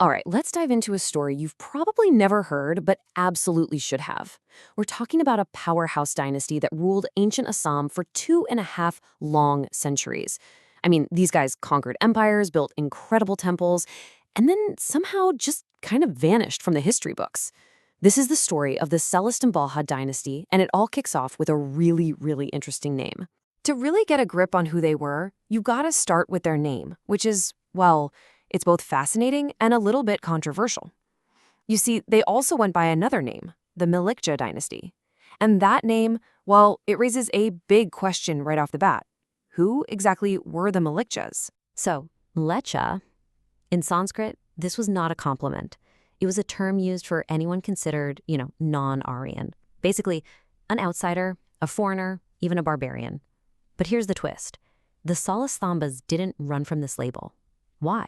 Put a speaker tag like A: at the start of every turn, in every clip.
A: All right, let's dive into a story you've probably never heard, but absolutely should have. We're talking about a powerhouse dynasty that ruled ancient Assam for 2.5 long centuries. I mean, these guys conquered empires, built incredible temples, and then somehow just kind of vanished from the history books. This is the story of the Salasthambha Dynasty, and it all kicks off with a really, really interesting name. To really get a grip on who they were, you gotta start with their name, which is, well, it's both fascinating and a little bit controversial. You see, they also went by another name, the Mlechchha Dynasty. And that name, well, it raises a big question right off the bat. Who exactly were the Mlechchhas? So, Mlechchha, in Sanskrit, this was not a compliment. It was a term used for anyone considered, non-Aryan. Basically, an outsider, a foreigner, even a barbarian. But here's the twist. The Salasthambhas didn't run from this label. Why?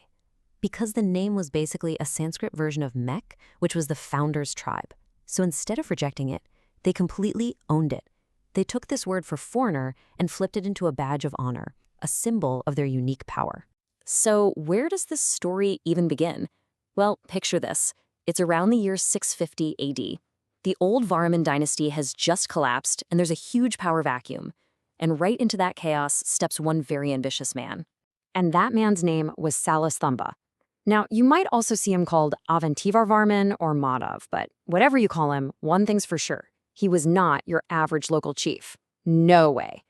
A: Because the name was basically a Sanskrit version of Mech, which was the founder's tribe. So instead of rejecting it, they completely owned it. They took this word for foreigner and flipped it into a badge of honor, a symbol of their unique power. So where does this story even begin? Well, picture this. It's around the year 650 AD. The old Varman dynasty has just collapsed, and there's a huge power vacuum. And right into that chaos steps one very ambitious man. And that man's name was Salasthambha. Now, you might also see him called Avantivar Varman or Madhav, but whatever you call him, one thing's for sure. He was not your average local chief. No way.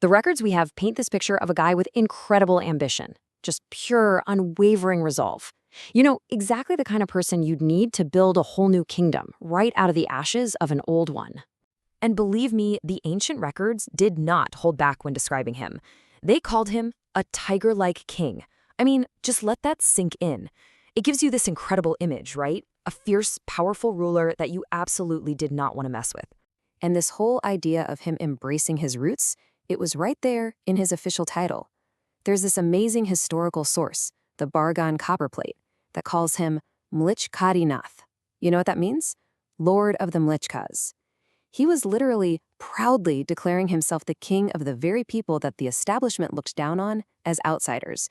A: The records we have paint this picture of a guy with incredible ambition, just pure, unwavering resolve. Exactly the kind of person you'd need to build a whole new kingdom right out of the ashes of an old one. And believe me, the ancient records did not hold back when describing him. They called him a tiger-like king. I mean, just let that sink in. It gives you this incredible image, right? A fierce, powerful ruler that you absolutely did not want to mess with. And this whole idea of him embracing his roots, it was right there in his official title. There's this amazing historical source, the Bargan copperplate, that calls him Mlechchha Dynasty. You know what that means? Lord of the Mlechchhas. He was literally proudly declaring himself the king of the very people that the establishment looked down on as outsiders.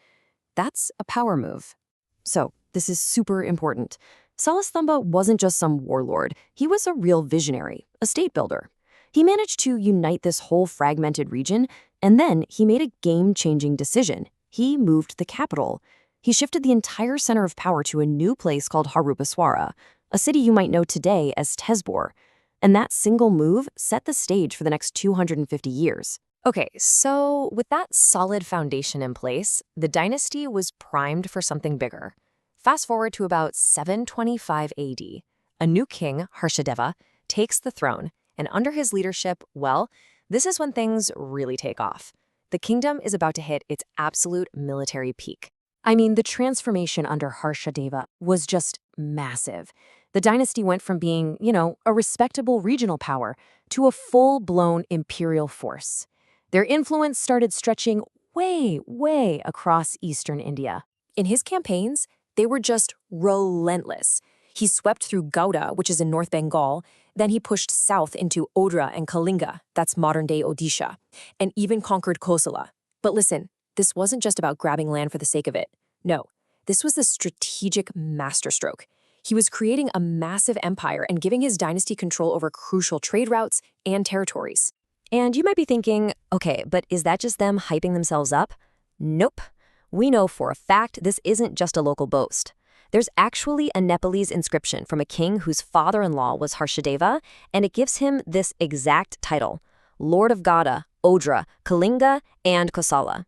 A: That's a power move. So, this is super important. Salasthambha wasn't just some warlord. He was a real visionary, a state builder. He managed to unite this whole fragmented region, and then he made a game-changing decision. He moved the capital. He shifted the entire center of power to a new place called Harupaswara, a city you might know today as Tezbor. And that single move set the stage for the next 250 years. Okay, so with that solid foundation in place, the dynasty was primed for something bigger. Fast forward to about 725 AD. A new king, Harshadeva, takes the throne, and under his leadership, well, this is when things really take off. The kingdom is about to hit its absolute military peak. I mean, the transformation under Harshadeva was just massive. The dynasty went from being, a respectable regional power to a full-blown imperial force. Their influence started stretching way, way across eastern India. In his campaigns, they were just relentless. He swept through Gauda, which is in North Bengal, then he pushed south into Odra and Kalinga, that's modern-day Odisha, and even conquered Kosala. But listen, this wasn't just about grabbing land for the sake of it. No, this was a strategic masterstroke. He was creating a massive empire and giving his dynasty control over crucial trade routes and territories. And you might be thinking, okay, but is that just them hyping themselves up? Nope. We know for a fact this isn't just a local boast. There's actually a Nepalese inscription from a king whose father-in-law was Harshadeva, and it gives him this exact title, Lord of Gauda, Odra, Kalinga, and Kosala.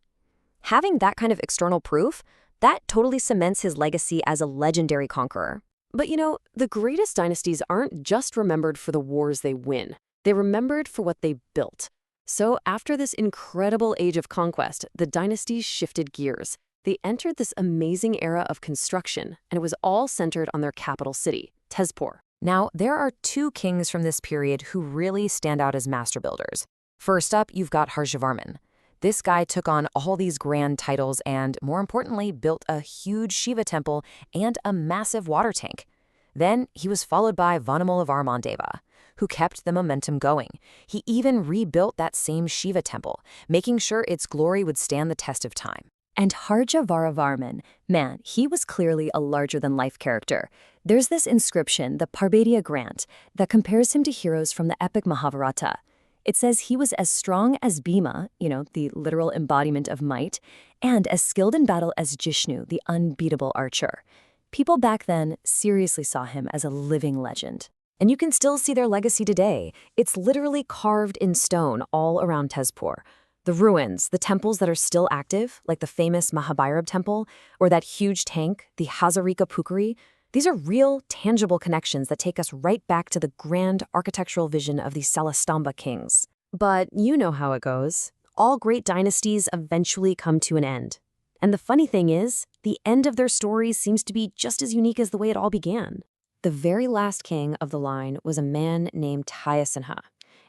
A: Having that kind of external proof, that totally cements his legacy as a legendary conqueror. But the greatest dynasties aren't just remembered for the wars they win. They're remembered for what they built. So after this incredible age of conquest, the dynasties shifted gears. They entered this amazing era of construction, and it was all centered on their capital city, Tezpur. Now, there are two kings from this period who really stand out as master builders. First up, you've got Harshavarman. This guy took on all these grand titles and, more importantly, built a huge Shiva temple and a massive water tank. Then he was followed by Vanamala Varmandeva, who kept the momentum going. He even rebuilt that same Shiva temple, making sure its glory would stand the test of time.
B: And Varman, man, he was clearly a larger-than-life character. There's this inscription, the Parbatia Grant, that compares him to heroes from the epic Mahabharata. It says he was as strong as Bhima, the literal embodiment of might, and as skilled in battle as Jishnu, the unbeatable archer. People back then seriously saw him as a living legend.
A: And you can still see their legacy today. It's literally carved in stone all around Tezpur. The ruins, the temples that are still active, like the famous Mahabhairab temple, or that huge tank, the Hazarika Pukari, these are real, tangible connections that take us right back to the grand architectural vision of the Salasthambha kings. But you know how it goes. All great dynasties eventually come to an end. And the funny thing is, the end of their stories seems to be just as unique as the way it all began. The very last king of the line was a man named Tyasinha.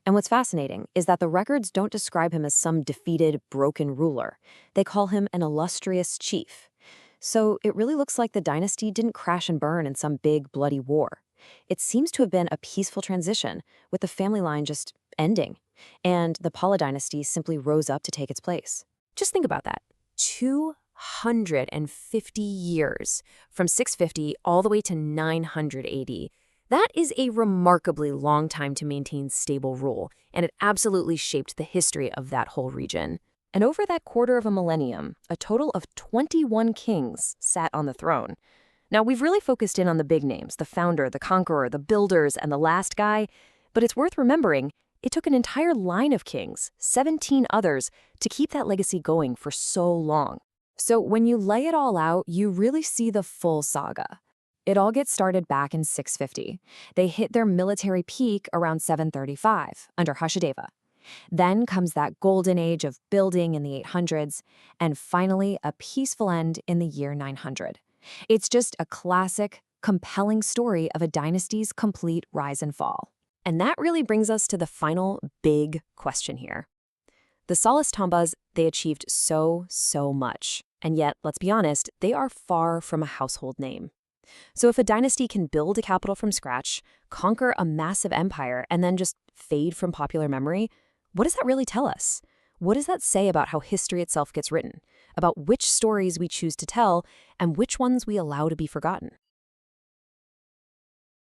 A: And what's fascinating is that the records don't describe him as some defeated, broken ruler. They call him an illustrious chief. So it really looks like the dynasty didn't crash and burn in some big, bloody war. It seems to have been a peaceful transition, with the family line just ending. And the Pala dynasty simply rose up to take its place. Just think about that. 250 years, from 650 all the way to 900 AD. That is a remarkably long time to maintain stable rule, and it absolutely shaped the history of that whole region. And over that quarter of a millennium, a total of 21 kings sat on the throne. Now, we've really focused in on the big names, the founder, the conqueror, the builders, and the last guy, but it's worth remembering it took an entire line of kings, 17 others, to keep that legacy going for so long. So when you lay it all out, you really see the full saga. It all gets started back in 650. They hit their military peak around 735 under Hashadeva. Then comes that golden age of building in the 800s, and finally a peaceful end in the year 900. It's just a classic, compelling story of a dynasty's complete rise and fall. And that really brings us to the final big question here. The Salasthambhas, they achieved so much. And yet, let's be honest, they are far from a household name. So if a dynasty can build a capital from scratch, conquer a massive empire, and then just fade from popular memory, what does that really tell us? What does that say about how history itself gets written? About which stories we choose to tell and which ones we allow to be forgotten?